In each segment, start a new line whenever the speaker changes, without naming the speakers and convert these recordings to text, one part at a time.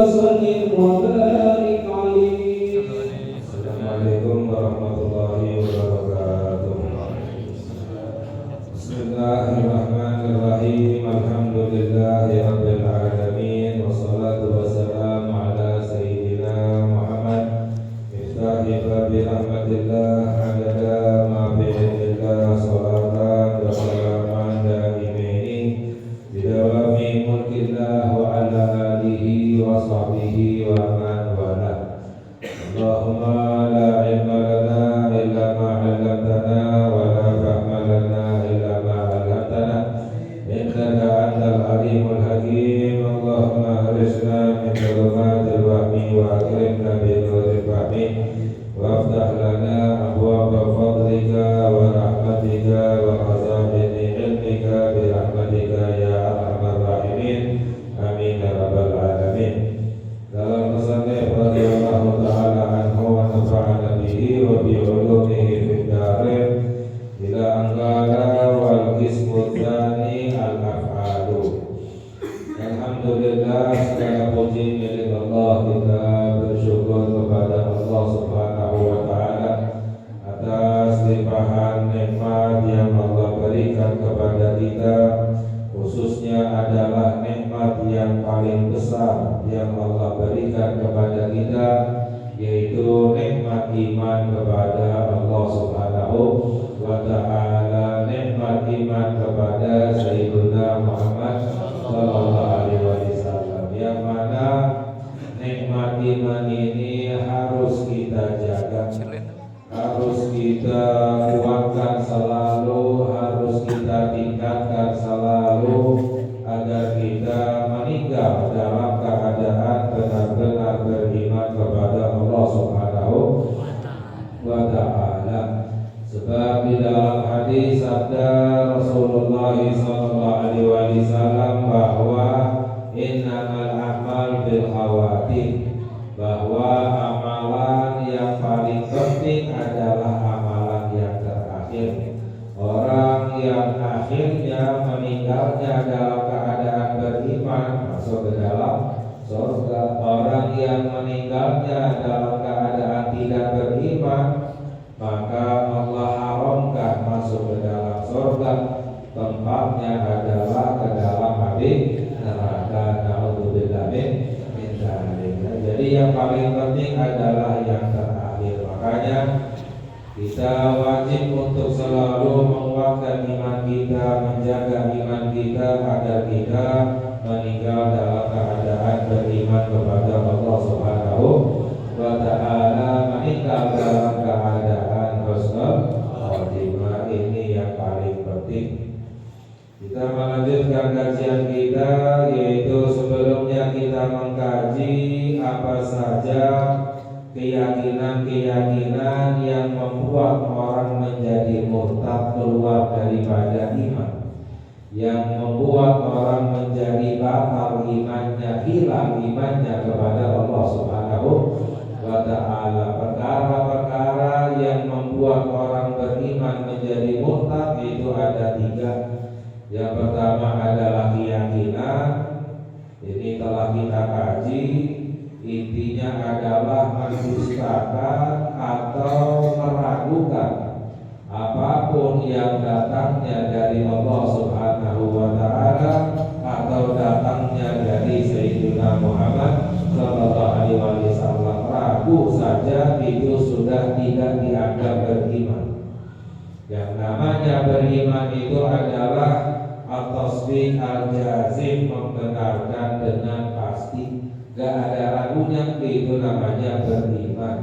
وسلم وبارك عليه. Assalamualaikum warahmatullahi wabarakatuh. Bismillahirrahmanirrahim. Alhamdulillahi rabbil alamin. Wassalatu wassalamu ala sayyidina Muhammad miftahi babi rahmatillah adada ma fi ilmillah salatan wa salaman daimaini bidawami mulkillah wa ala alihi wa sahbihi wa man wala. Allahumma la ilma lana illa ma 'allamtana wa la fahma lana illa ma 'allamtana innaka antal alimul hakim. Allahumma akhrijna min dhulumatil wahmi wa akrimna bi nuril fahmi waftah lana abwaaba fadlika wa rahmatika wa khaza'ini ilmika bi rahmatika ya arhamar rahimin. Amin ya rabbal alamin. Dalam musannaf radhiyallahu ta'ala anhu wa nafa'ana bihi wa bi ulumihi fid dharain ila anqala wal qismu tsani al af'alu. Alhamdulillah, segala puji milik Allah. Kita bersyukur kepada Allah Subhanahu wa taala atas limpahan nikmat yang Allah berikan kepada kita, khususnya adalah nikmat yang paling besar yang Allah berikan kepada kita, yaitu nikmat iman kepada Allah Subhanahu wa ta'ala, nikmat iman kepada Sayyidina Muhammad sallallahu alaihi wasallam, yang mana nikmat iman ini harus kita jaga, harus kita kuatkan selalu, harus kita tingkatkan selalu, agar kita meninggal dalam keadaan benar-benar beriman kepada Allah Subhanahu wa ta'ala. Sebab di dalam hadis sabda Rasulullah sallallahu alaihi wasallam bahwa innamal a'mal bil khawatim, bahwa amalan yang paling penting adalah amalan yang terakhir. Orang yang akhirnya meninggalnya dalam keadaan beriman masuk ke dalam surga. Orang yang meninggalnya dalam keadaan tidak beriman, maka Allah haramkan masuk ke dalam surga. Tempatnya adalah ke dalam api neraka. Na'udzubillah min dzalik. Jadi yang paling penting adalah yang terakhir. Makanya kita wajib untuk selalu menguatkan iman kita, menjaga iman kita agar kita meninggal dalam keadaan beriman kepada Allah Subhanahu wa ta'ala, meninggal dalam keadaan husnul khatimah. Ini yang paling penting. Kita melanjutkan kajian kita, yaitu sebelumnya kita mengkaji apa saja keyakinan-keyakinan yang membuat orang menjadi murtad, keluar daripada iman, yang membuat orang menjadi batal imannya, hilang imannya kepada Allah Subhanahu wa ta'ala. Perkara-perkara yang membuat orang beriman menjadi murtad itu ada 3. Yang pertama adalah keyakinan. Ini telah kita kaji. Intinya adalah mendustakan atau meragukan apapun yang datangnya dari Allah Subhanahu wa ta'ala atau datangnya dari Sayyidina Muhammad sallallahu alaihi wasallam. Ragu saja itu sudah tidak dianggap beriman. Yang namanya beriman itu adalah at-tasdiq al-jazim, membenarkan dengan pasti, gak ada ragunya, itu namanya beriman.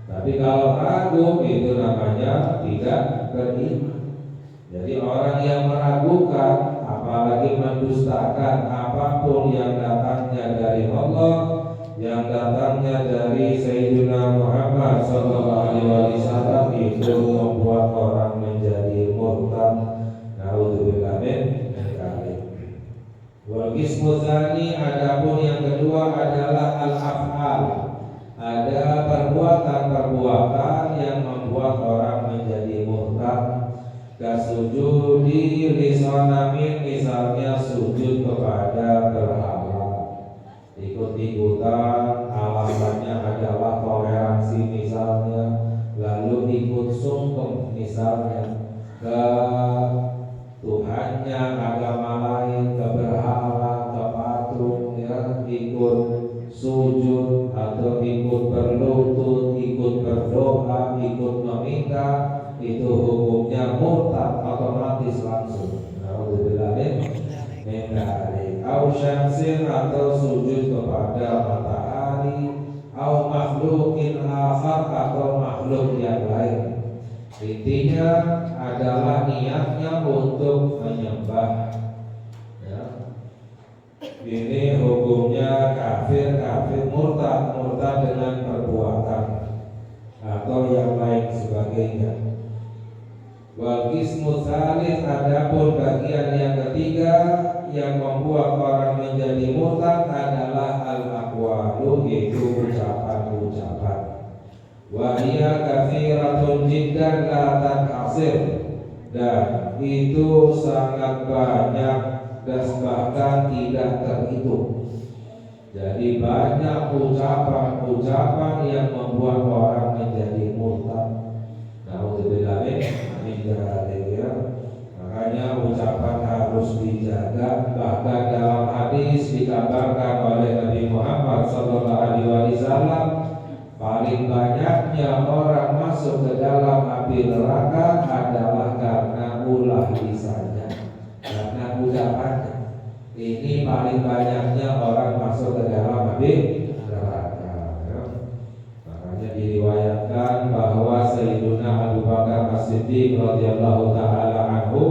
Tapi kalau ragu itu namanya tidak beriman. Jadi orang yang meragukan, apalagi mendustakan apapun yang datangnya dari Allah, yang datangnya dari Sayyidina Muhammad sallallahu alaihi wasallam, itu membuat orang menjadi murtad. Na'udzubillah min dzalik. Wal qismu tsani, adapun yang kedua adalah al-af'al. Ada perbuatan-perbuatan yang membuat orang menjadi murtad. Kasujudi lisanamin, misalnya sujud kepada berhala. Itu ikut-ikutan, alasannya adalah toleransi misalnya, lalu ikut sungkem misalnya ke Tuhannya, agama lain, ke berhala, ke patung, ya, ikut sujud atau ikut berlutut, ikut berdoa, ikut meminta, itu hukumnya murtad otomatis langsung. Alhamdulillah. Au syamsin, atau sujud kepada matahari, au makhlukin akhar, atau makhluk yang lain. Intinya adalah niatnya untuk menyembah, ya. Ini hukumnya kafir, murtad dengan perbuatan atau yang lain sebagainya. Wal qismu tsalits, adapun bagian yang ketiga yang membuat orang menjadi murtad adalah al-aqwalu, yaitu ucapan-ucapan. Wa hiya katsiratun jiddan la tanhasir, dan itu sangat banyak dan bahkan tidak terhitung. Jadi banyak ucapan-ucapan yang membuat orang menjadi murtad. Nauzubillah min dzalik, ya. Makanya ucapan harus dijaga. Bahkan dalam hadis dikabarkan oleh Nabi Muhammad SAW, paling banyaknya orang masuk ke dalam api neraka adalah karena ulah lisannya, karena ucapannya. Ini paling banyaknya orang masuk ke dalam api neraka, ya. Makanya diriwayatkan bahwa Sayyiduna Abu Bakar As-Siddiq radhiyallahu taala anhu,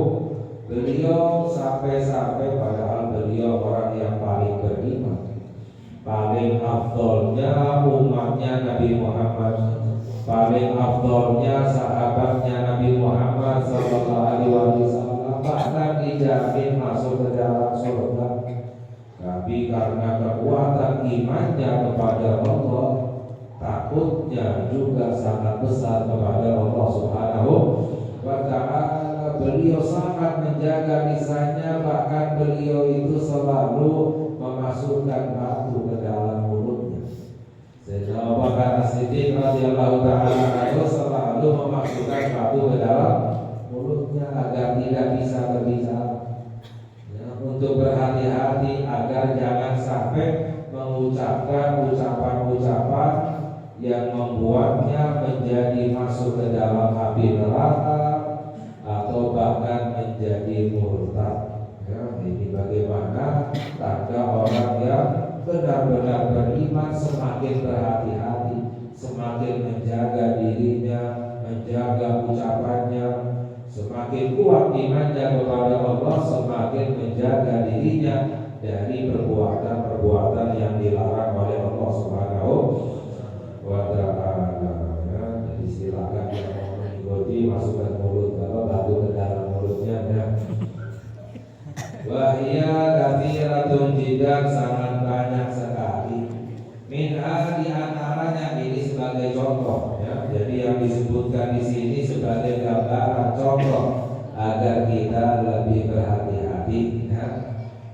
beliau sampai padahal beliau orang yang paling beriman, paling afdolnya umatnya Nabi Muhammad, paling afdolnya sahabatnya Nabi Muhammad sallallahu alaihi wasallam, bahkan dijamin masuk ke dalam surga. Tapi karena kekuatan imannya kepada Allah, takutnya juga sangat besar kepada Allah Subhanahu wa ta'ala, beliau sangat menjaga lisannya. Bahkan beliau itu selalu memasukkan batu ke dalam mulutnya. Sayyidina Abu Bakar As-Siddiq radhiyallahu ta'ala anhu selalu memasukkan batu ke dalam mulutnya agar tidak bisa berbicara, ya, untuk berhati-hati agar jangan sampai mengucapkan ucapan-ucapan yang membuatnya menjadi masuk ke dalam api neraka atau bahkan menjadi murtad. Ya, ini bagaimana tanda orang yang benar-benar beriman, semakin berhati-hati, semakin menjaga dirinya, menjaga ucapannya, semakin kuat imannya kepada Allah, semakin menjaga dirinya dari perbuatan-perbuatan yang dilarang oleh Allah Subhanahu wa ta'ala. Ya, jadi silakan yang mau mengikuti, masukkan mulut, kalau batu ke dalam mulutnya, ya. Wahia katsiratun jiddan, sangat banyak sekali. Minha, di antaranya, ini sebagai contoh, ya. Jadi yang disebutkan di sini sebagai gambaran contoh agar kita lebih berhati-hati, ya.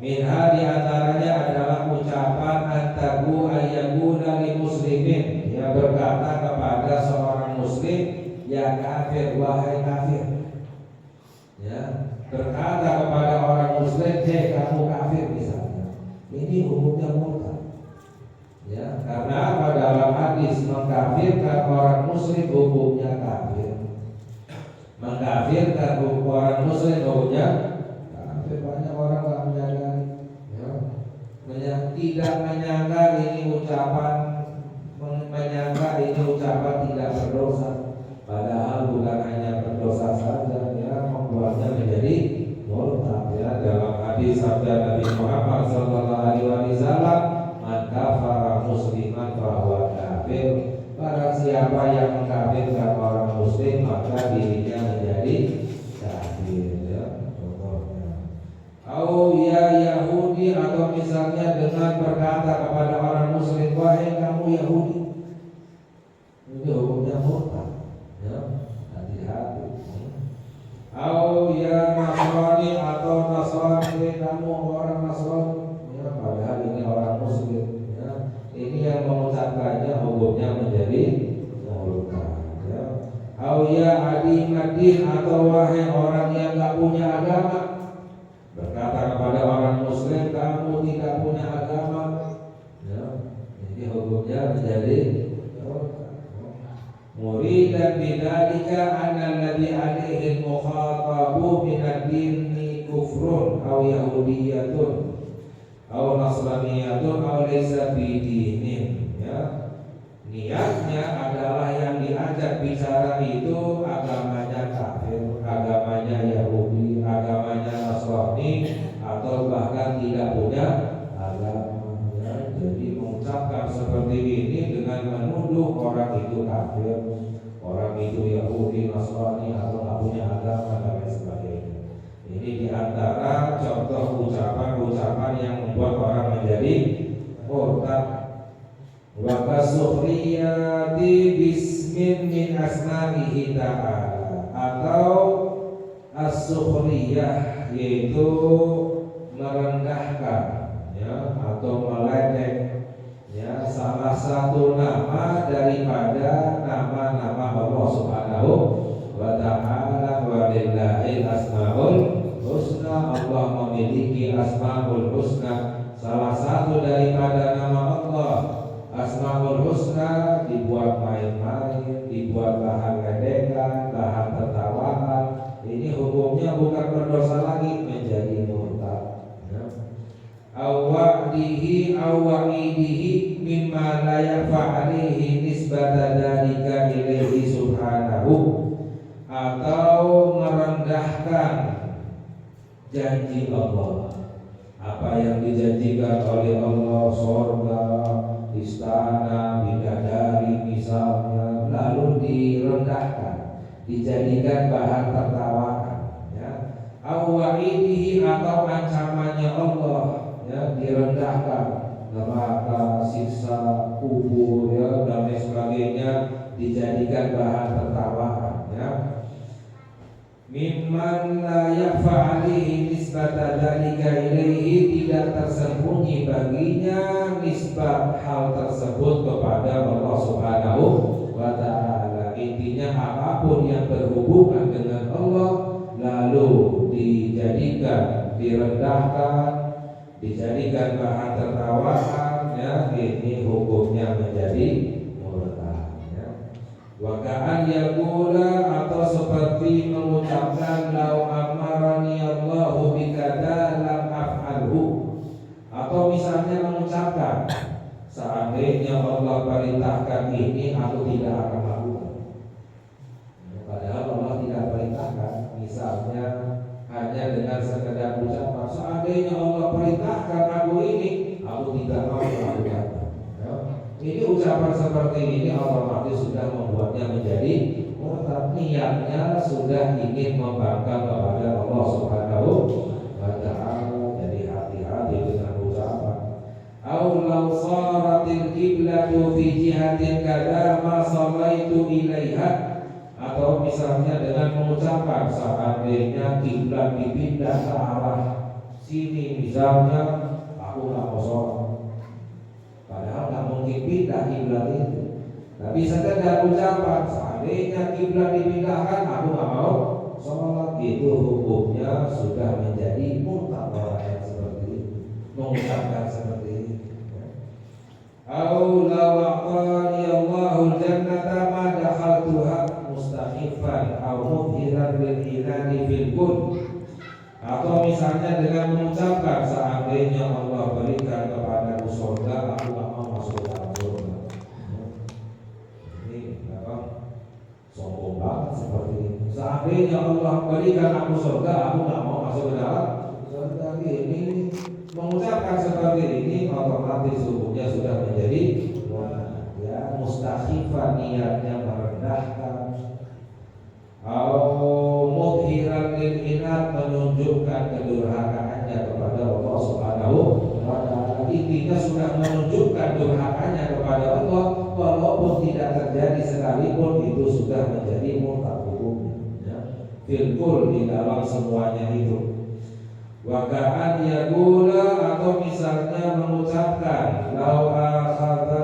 Minha, di antaranya adalah ucapan antabu ayyakuna li muslimin, yang berkata kepada seorang muslim, ya kafir, wahai kafir, ya, berkata kepada orang muslim, hei kamu kafir misalnya. Ini hukumnya murtad, ya, karena apa? Dalam hadis mengkafirkan orang muslim hukumnya kafir, mengkafirkan orang muslim hukumnya kafir. Banyak orang tak menyadari, ya, tidak menyangka ini ucapan, menyangka ini ucapan tidak berdosa, padahal bukan hanya berdosa saja, ya, membuatnya menjadi murtad, ya. Dalam hadis sabda Nabi Muhammad sallallahu alaihi wasallam, man kafara musliman fahuwa kafir, barang siapa yang mengkafirkan orang muslim maka dirinya menjadi kafir, ya. Contohnya, au ya Yahudi, atau misalnya dengan berkata kepada orang muslim, wahai kamu Yahudi, ini hukumnya murtad, ya. Hati-hati. Au ya Nasrani, atau Nasrani, kamu orang Nasrani, ya, padahal ini orang muslim, ya. ini yang mengucapkannya hukumnya menjadi murtad. Ya. Auya adi madin, atau wahai orang yang nggak punya agama, berkata kepada orang muslim, kamu tidak punya agama. Ya. Ini hukumnya menjadi muridan bidzalika anna alladhi alaihi al-mukhatabu min ad-dini kufrun aw yahudiyyatun aw nasraniyatun aw laysa bidinin. Ya. Niatnya adalah yang diajak bicara itu agamanya kafir, agamanya Yahudi, agamanya Nasrani, atau bahkan tidak punya agama. Ya. Jadi mengucapkan seperti ini dengan menuduh orang itu kafir, orang itu Yahudi, Nasrani, atau tidak punya agama dan lain sebagainya. Ini diantara contoh ucapan-ucapan yang membuat orang menjadi murtad. Wa kasukhriyati bismin min asma'ihi ta'ala, atau as-sukhriyah, yaitu merendahkan, ya, atau meledek, ya, salah satu nama daripada nama-nama Allah Subhanahu wa ta'ala. Wa lillahil asmaul husna, Allah memiliki asmaul husna. Salah satu daripada nama Allah Asmaul Husna dibuat main-main, dibuat bahan ledekan, bahan tertawaan. Ini hukumnya bukan berdosa lagi, menjadi murtad. Awwa'dihi awwa'idihi mimma la yafa'alihi nisbata dzalika ilaihi subhanahu, atau merendahkan janji Allah, apa yang dijanjikan oleh Allah, surga, istana, bidadari misalnya, lalu direndahkan, dijadikan bahan tertawaan, ya. Awwa'idihi, atau ancamannya Allah, ya, direndahkan, neraka, siksa kubur, ya, dan lain sebagainya, dijadikan bahan tertawaan, ya. Mimman la yakfa alihi nisbata dzalika ilaihi, tidak tersembunyi baginya nisbat hal tersebut kepada Allah Subhanahu wa ta'ala. Intinya apapun yang berhubungan dengan Allah lalu dijadikan, direndahkan, dijadikan bahan tertawaan, ya, ini hukumnya menjadi murtad, ya. Wa ka'an yaqula, atau seperti mengucapkan lau amarani Allahu bikada lam af'alhu, atau misalnya mengucapkan seandainya Allah perintahkan ini aku tidak akan lakukan. Padahal Allah tidak perintahkan. Misalnya hanya dengan sekedar ucapan, seandainya Allah perintahkan aku ini, aku tidak mau melakukan. Ini ucapan seperti ini otomatis sudah membuatnya menjadi murtad. Niatnya sudah ingin membangkang kepada Allah Subhanahu wa ta'ala. Jadi hati-hati dengan ucapan. Au law saratil qiblatu fi jihatin kada ma sallaitu ilaiha, atau misalnya dengan mengucapkan seandainya kiblat dipindah ke arah sini, misalnya aku nggak mau sholat. Padahal nggak mungkin pindah kiblat itu, tapi sekedar ucapan seandainya kiblat dipindahkan aku nggak mau sholat, itu hukumnya sudah menjadi murtad orang yang seperti itu, mengucapkan seperti ini. Au lawaqani Allahul jannata ma dakhaltuha mustahifan au mudhiran lil ilani fil kun, atau misalnya dengan mengucapkan seandainya Allah berikan kepadaku surga aku nggak mau masuk dalam surga. Ini apa? Sombong banget seperti ini. Seandainya Allah berikan aku surga aku nggak mau masuk ke dalam surga. Ini mengucapkan seperti ini otomatis hukumnya sudah menjadi ya, mustakhifan, niatnya merendahkan. Mudhiran lil inat, menunjukkan kedurhakaannya kepada Allah Subhanahu wa ta'ala. Intinya sudah menunjukkan durhakanya kepada Allah, walaupun tidak terjadi sekalipun, itu sudah menjadi murtad hukumnya. Filkul, di dalam semuanya itu. Wa ka'an yaqula, atau misalnya mengucapkan lau akhadha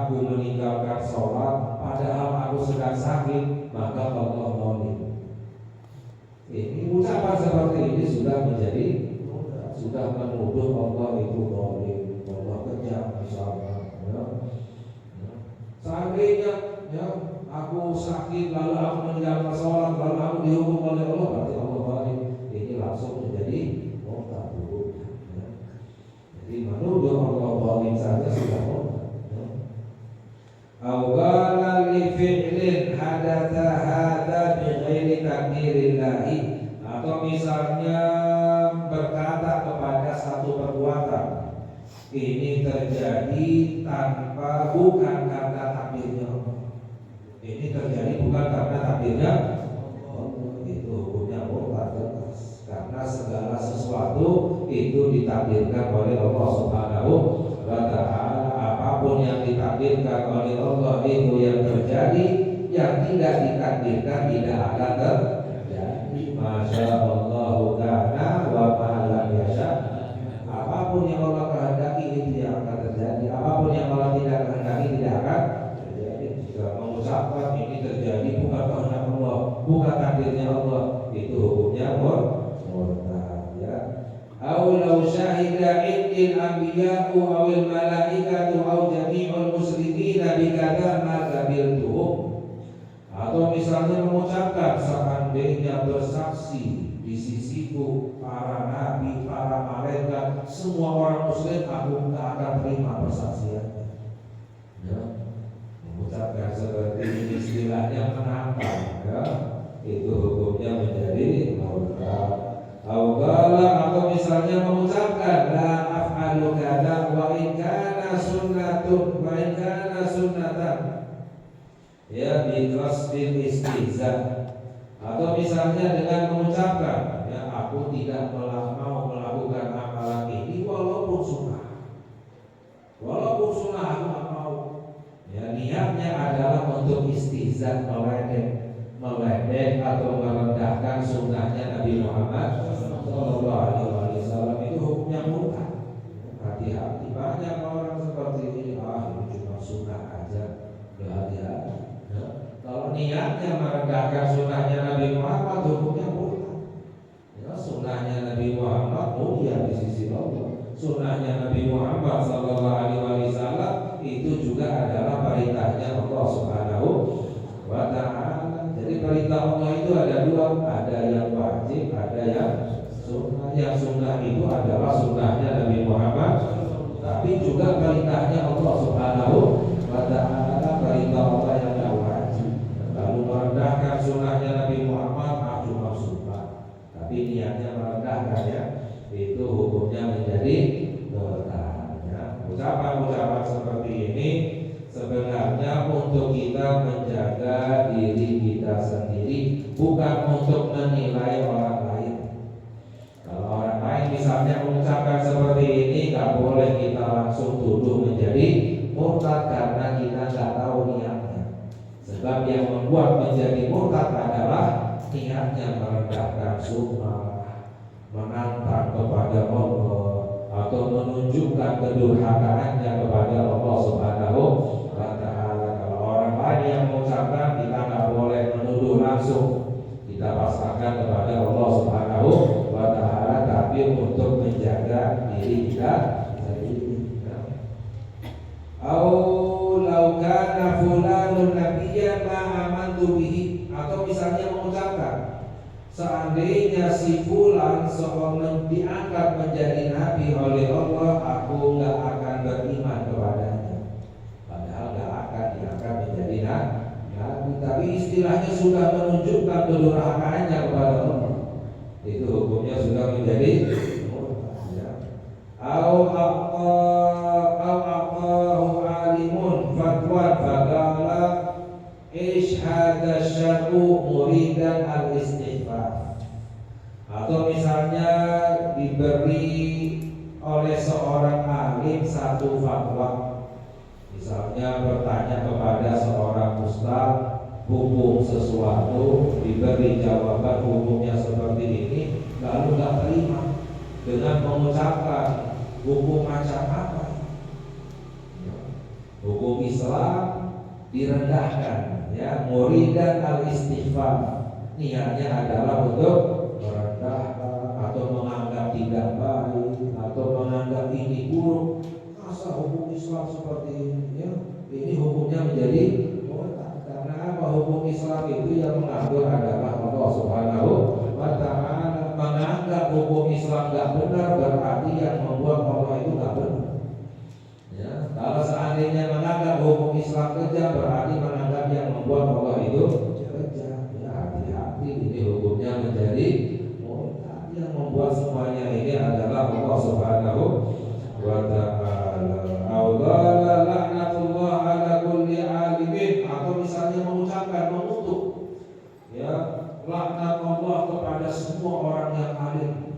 aku meninggalkan sholat padahal aku sedang sakit, maka Allah zalim. Ini ucapan seperti ini sudah menjadi, sudah menuduh Allah itu zalim, Allah kejam misalnya. Seandainya aku sakit lalu aku meninggalkan sholat lalu aku dihukum oleh Allah, berarti Allah zalim. Ini langsung menjadi murtad. Jadi menuduh Allah zalim saja sudah murtad. Awala li fi'lin hadatha hadha bi ghairi takdirillahi, atau misalnya berkata kepada satu perbuatan ini terjadi tanpa, bukan karena takdirnya Allah. Ini terjadi bukan karena takdirnya Allah, itu hukumnya murtad jelas. Karena segala sesuatu itu ditakdirkan oleh Allah Subhanahu wa ta'ala. Apapun yang ditakdirkan oleh Allah itu yang terjadi, yang tidak ditakdirkan tidak akan terjadi. Masya Allah kana wa ma lam yasha. Apapun yang Allah kehendaki itu yang akan terjadi. Apapun yang Allah tidak kehendaki tidak akan terjadi. Jika mengucapkan ini terjadi bukan kehendak Allah, bukan takdirnya Allah, itu hukumnya murtad, ya. Aw law syahida indil anbiya'u awil malaikatu aw jami'ul musyrikin bi kadza ma qabiltuhum, atau misalnya mengucapkan seandainya bersaksi di sisiku para nabi, para malaikat, semua orang muslim, aku tak akan terima persaksiannya. Ya. Mengucapkan seperti ini istilahnya menantang, ya. Itu hukumnya menjadi murtad. Atau misalnya mengucapkan la af'alu kadza wa in kana sunnatun wa in kana sunnatan, ya, bi qasdil istihza. Atau misalnya dengan mengucapkan, ya, aku tidak mau melakukan amalan ini walaupun sunnah. Walaupun sunnah aku tak mau. Ya, niatnya adalah untuk istihza, meledek atau merendahkan sunnahnya Nabi Muhammad Sallallahu Alaihi Wasallam, itu hukumnya murtad. Hati-hati, banyak orang seperti ini, ini cuma sunnah aja. Hati-hati. Kalau niatnya merendahkan sunnahnya Nabi Muhammad, hukumnya murtad. Ya, sunnahnya Nabi Muhammad mulia di sisi Allah. Sunnahnya Nabi Muhammad Sallallahu Alaihi Wasallam itu juga adalah perintahnya Allah Subhanahu wa Ta'ala. Jadi perintah Allah itu ada dua, ada yang wajib, ada yang sunnah. Yang sunnah itu adalah sunnahnya Nabi Muhammad, tapi juga perintahnya Allah Subhanahu wa Ta'ala, perintah Allah yang tidak wajib. Lalu merendahkan sunnahnya Nabi Muhammad, cuma sunnah, tapi niatnya merendahkan, ya, itu hukumnya menjadi murtad. Ucapan-ucapan seperti ini sebenarnya untuk kita menjaga diri kita sendiri, bukan untuk menilai orang lain. Kalau orang lain misalnya mengucapkan seperti ini, gak boleh kita langsung tuduh menjadi murtad karena kita gak tahu niatnya. Sebab yang membuat menjadi murtad adalah niatnya merendahkan sunnah, menantang kepada Allah, atau menunjukkan kedurhakaannya kepada Allah Subhanahu wa Ta'ala. Kalau orang lain yang mengucapkan, kita nggak boleh menuduh langsung, kita pasrahkan kepada Allah Subhanahu wa Ta'ala, tapi untuk menjaga diri kita sendiri. Au law kana fulanun nabiyyan ma amantu bihi, atau misalnya mengucapkan seandainya si fulan seorang diangkat menjadi nabi oleh Allah, aku nggak akan beriman kepadanya. Padahal nggak akan diangkat menjadi nabi, tapi istilahnya sudah menunjukkan kedurhakaannya kepada Allah. Itu hukumnya sudah menjadi murtad. Au aqahu alimun fatwa faqala ishhada syar'u muridan al-istighfar. Atau misalnya diberi oleh seorang alim satu fatwa, misalnya bertanya kepada seorang ustaz hukum sesuatu, diberi jawaban hukumnya seperti ini, lalu gak terima dengan mengucapkan hukum macam apa. Hukum Islam direndahkan, ya, muridan al-istighfar. Niatnya adalah untuk merendahkan atau menganggap tidak baik atau menganggap ini buruk. Masa hukum Islam seperti ini, ya? Ini hukumnya menjadi murtad. Karena apa? Hukum Islam itu yang mengatur adalah Allah Subhanahu wa ta'ala. Menganggap hukum Islam gak benar berarti yang membuat Allah itu gak benar. Ya, kalau seandainya menganggap hukum Islam kejam berarti menganggap yang membuat Allah itu kejam. Ya, hati-hati, ini hukumnya menjadi murtad. Yang membuat semuanya ini adalah Allah Subhanahu wa ta'ala. Allah laknatullah ala kulli alimin, atau misalnya mengucapkan, mengutuk, ya, laknat Allah kepada semua orang yang alim,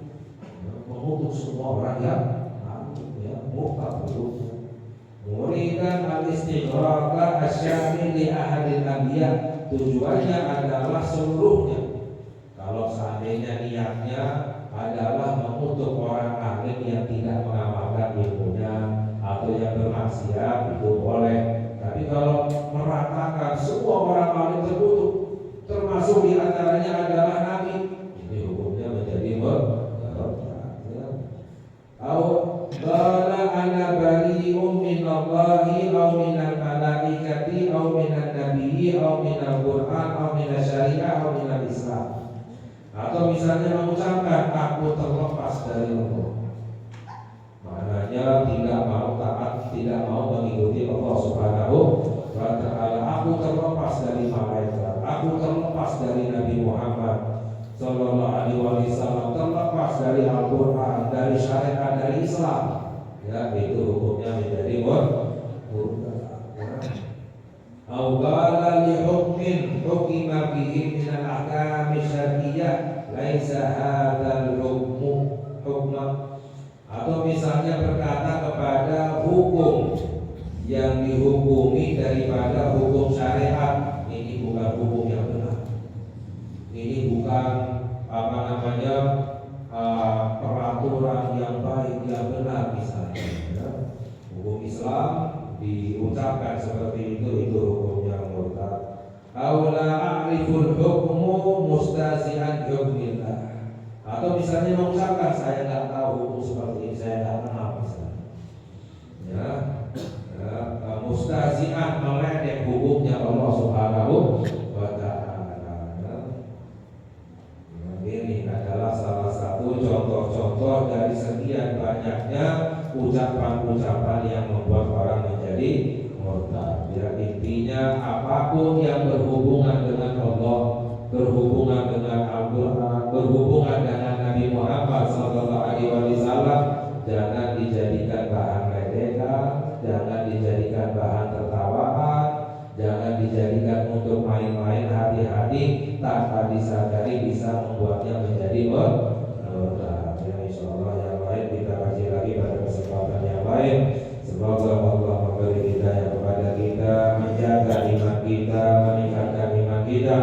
ya, mengutuk semua orang yang alim, ya, murtad itu. Muridan al-istighraq asyamil li ahadil anbiya, tujuannya adalah seluruhnya. Kalau seandainya niatnya adalah mengutuk orang alim yang tidak mengamalkan ilmunya atau yang bermaksiat, itu boleh. Tapi kalau meratakan semua orang alim terkutuk, termasuk diantaranya adalah Nabi, ini hukumnya menjadi murtad. Au qala ana bari'un minallahi aw minal malaikati aw minan nabiyyi aw minal qur'an aw minas syariah aw minal islam. Atau misalnya mengucapkan aku terlepas dari Allah, maknanya tidak mau taat, tidak mau mengikuti Allah Subhanahu wa ta'ala. Aku terlepas dari malaikat, aku terlepas dari Nabi Muhammad sallallahu alaihi wasallam, terlepas dari Al-Qur'an, dari syariat, dari Islam. Ya, itu hukumnya menjadi murtad. Au qala li hukmin hukima bihi min al-ahkam syar'iyyah laisa hadzal hukmu hukma. Atau misalnya berkata kepada hukum yang dihukumi daripada hukum syariat, ini bukan hukum yang benar, ini bukan peraturan yang baik, yang benar misalnya, ya. Hukum Islam diucapkan seperti itu hukumnya murtad. Aula a'riful hukmu mustazi'an hukmillah. Atau misalnya mengucapkan saya nggak tahu hukum seperti ini, saya nggak kenal misalnya, ya, mustazi'an, meledek hukumnya Allah Subhanahu wa ta'ala. Ini adalah salah satu contoh-contoh dari sekian banyaknya ucapan-ucapan yang membuat orang menjadi murtad. Ya, intinya apapun yang berhubungan dengan Allah, berhubungan dengan Al-Quran, berhubungan dengan Nabi Muhammad SAW, jangan dijadikan bahan ledekan, jangan dijadikan bahan tertawaan, jangan dijadikan untuk main-main. Hati-hati, tanpa disadari bisa membuatnya menjadi murtad. Ya, insyaallah yang lain kita kaji lagi pada kesempatan yang lain. Semoga Allah memberi hidayah kepada kita, menjaga iman kita, meningkatkan iman kita,